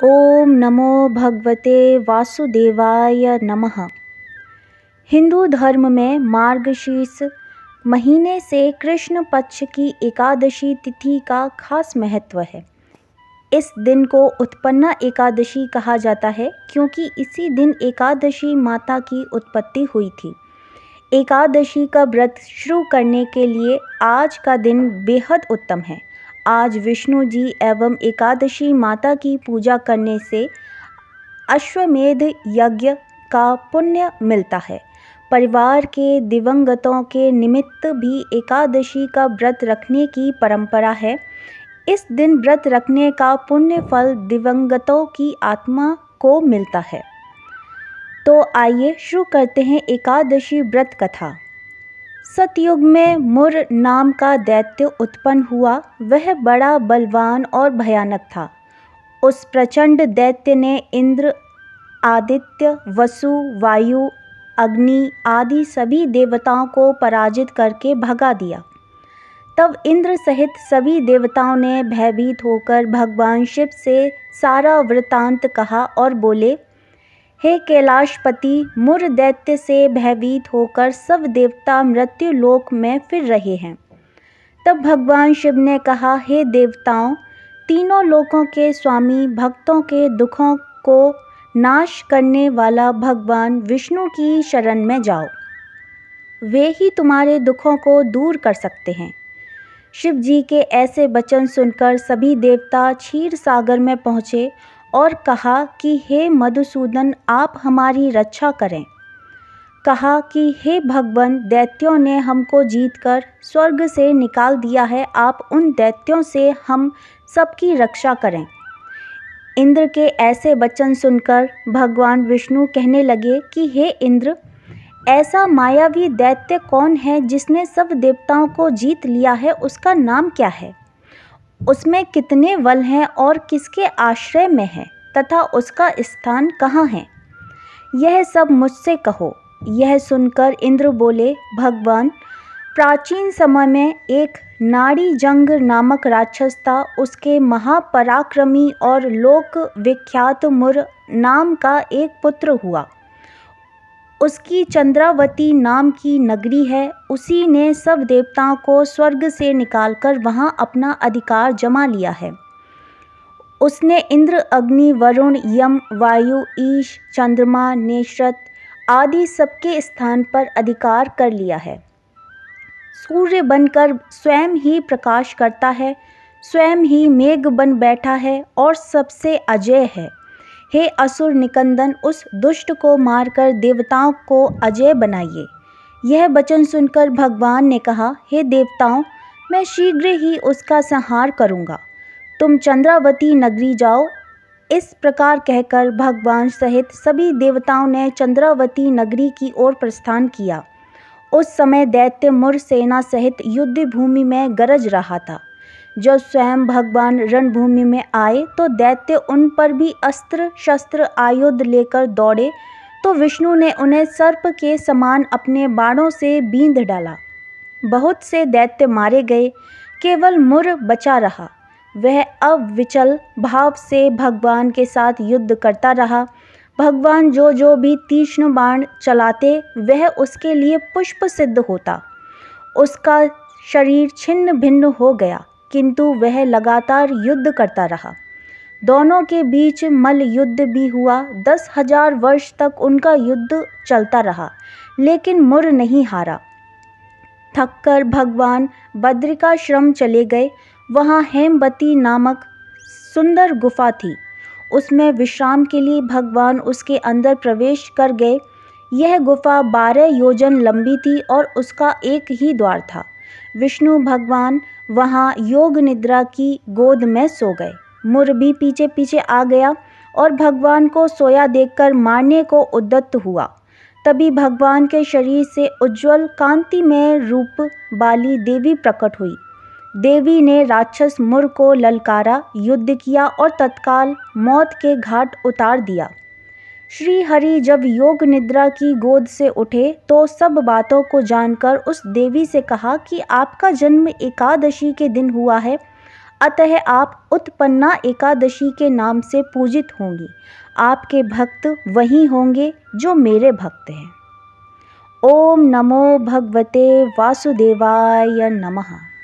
ओम नमो भगवते वासुदेवाय नमः। हिंदू धर्म में मार्गशीर्ष महीने से कृष्ण पक्ष की एकादशी तिथि का खास महत्व है। इस दिन को उत्पन्ना एकादशी कहा जाता है क्योंकि इसी दिन एकादशी माता की उत्पत्ति हुई थी। एकादशी का व्रत शुरू करने के लिए आज का दिन बेहद उत्तम है। आज विष्णु जी एवं एकादशी माता की पूजा करने से अश्वमेध यज्ञ का पुण्य मिलता है। परिवार के दिवंगतों के निमित्त भी एकादशी का व्रत रखने की परंपरा है। इस दिन व्रत रखने का पुण्य फल दिवंगतों की आत्मा को मिलता है। तो आइए शुरू करते हैं एकादशी व्रत कथा। सतयुग में मुर नाम का दैत्य उत्पन्न हुआ। वह बड़ा बलवान और भयानक था। उस प्रचंड दैत्य ने इंद्र, आदित्य, वसु, वायु, अग्नि आदि सभी देवताओं को पराजित करके भगा दिया। तब इंद्र सहित सभी देवताओं ने भयभीत होकर भगवान शिव से सारा वृतांत कहा और बोले, हे कैलाशपति, मुर दैत्य से भयभीत होकर सब देवता मृत्यु लोक में फिर रहे हैं। तब भगवान शिव ने कहा, हे देवताओं, तीनों लोकों के स्वामी, भक्तों के दुखों को नाश करने वाला भगवान विष्णु की शरण में जाओ। वे ही तुम्हारे दुखों को दूर कर सकते हैं। शिव जी के ऐसे वचन सुनकर सभी देवता क्षीर सागर में पहुँचे और कहा कि हे मधुसूदन, आप हमारी रक्षा करें। कहा कि हे भगवान, दैत्यों ने हमको जीतकर स्वर्ग से निकाल दिया है। आप उन दैत्यों से हम सबकी रक्षा करें। इंद्र के ऐसे वचन सुनकर भगवान विष्णु कहने लगे कि हे इंद्र, ऐसा मायावी दैत्य कौन है जिसने सब देवताओं को जीत लिया है? उसका नाम क्या है? उसमें कितने बल हैं और किसके आश्रय में है तथा उसका स्थान कहाँ है? यह सब मुझसे कहो। यह सुनकर इंद्र बोले, भगवान, प्राचीन समय में एक नाड़ी जंग नामक राक्षस था। उसके महापराक्रमी और लोक विख्यात मुर नाम का एक पुत्र हुआ। उसकी चंद्रावती नाम की नगरी है। उसी ने सब देवताओं को स्वर्ग से निकालकर वहां अपना अधिकार जमा लिया है। उसने इंद्र, अग्नि, वरुण, यम, वायु, ईश, चंद्रमा, नेश्रत आदि सबके स्थान पर अधिकार कर लिया है। सूर्य बनकर स्वयं ही प्रकाश करता है, स्वयं ही मेघ बन बैठा है और सबसे अजय है। हे असुर निकंदन, उस दुष्ट को मारकर देवताओं को अजय बनाइए। यह वचन सुनकर भगवान ने कहा, हे देवताओं, मैं शीघ्र ही उसका संहार करूँगा। तुम चंद्रावती नगरी जाओ। इस प्रकार कहकर भगवान सहित सभी देवताओं ने चंद्रावती नगरी की ओर प्रस्थान किया। उस समय दैत्य मुर सेना सहित युद्ध भूमि में गरज रहा था। जब स्वयं भगवान रणभूमि में आए तो दैत्य उन पर भी अस्त्र शस्त्र आयुध लेकर दौड़े, तो विष्णु ने उन्हें सर्प के समान अपने बाणों से बींध डाला। बहुत से दैत्य मारे गए, केवल मुर बचा रहा। वह अविचल भाव से भगवान के साथ युद्ध करता रहा। भगवान जो भी तीक्ष्ण बाण चलाते वह उसके लिए पुष्प सिद्ध होता। उसका शरीर छिन्न भिन्न हो गया, किंतु वह लगातार युद्ध करता रहा। दोनों के बीच मल्ल युद्ध भी हुआ। 10,000 वर्ष तक उनका युद्ध चलता रहा, लेकिन मुर नहीं हारा। थककर भगवान बद्रिकाश्रम चले गए। वहाँ हेमवती नामक सुंदर गुफा थी। उसमें विश्राम के लिए भगवान उसके अंदर प्रवेश कर गए। यह गुफा 12 योजन लंबी थी और उसका एक ही द्वार था। विष्णु भगवान वहाँ योग निद्रा की गोद में सो गए। मुर भी पीछे पीछे आ गया और भगवान को सोया देखकर मारने को उद्यत हुआ। तभी भगवान के शरीर से उज्ज्वल कांतिमय रूप वाली देवी प्रकट हुई। देवी ने राक्षस मुर को ललकारा, युद्ध किया और तत्काल मौत के घाट उतार दिया। श्री हरि जब योग निद्रा की गोद से उठे तो सब बातों को जानकर उस देवी से कहा कि आपका जन्म एकादशी के दिन हुआ है। अतः आप उत्पन्ना एकादशी के नाम से पूजित होंगी। आपके भक्त वही होंगे जो मेरे भक्त हैं। ओम नमो भगवते वासुदेवाय नमः।